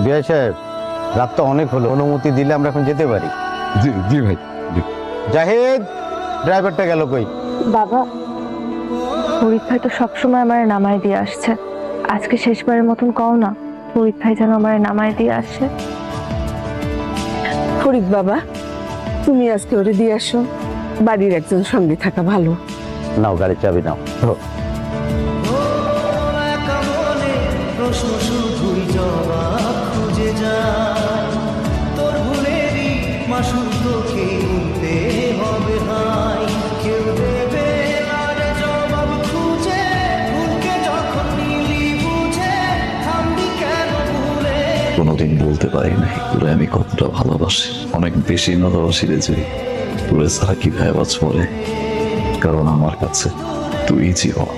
বিআই সাহেব, রাত তো অনেক হলো, অনুমতি দিলে আমরা এখন যেতে পারি। জি জি ভাই, জি। জাহিদ, ড্রাইভারটা গেল কই? বাবা, পরীক্ষায় তো সবসময় আমার নামায় দিয়ে আসছে, আজকে শেষবারের মতন কও না পরীক্ষায় যেন আমার নামায় দিয়ে আসে। ফরিদ বাবা, তুমি আজকে ওরে দিয়ে আসো, বাড়ির একজন সঙ্গে থাকা ভালো। নাও, গাড়ির চাবি নাও। প্রশ্ন শুধুই জবাব খুঁজে যায়, তোর ভুলেরই মাসুল তোকে গুনতে হবে ভাই, কেউ দেবে আর জবাব খুঁজে, ভুলকে যখন নিলি বুঝে, থামবি কেন ভুলে। কোনোদিন বলতে পারি নাই তোরে আমি কতটা ভালোবাসি, অনেক বেশি ভালোবাসি রে যে তোরে ছাড়া কিভাবে বাঁচবো রে, কারণ আমার কাছে তুই জীবন।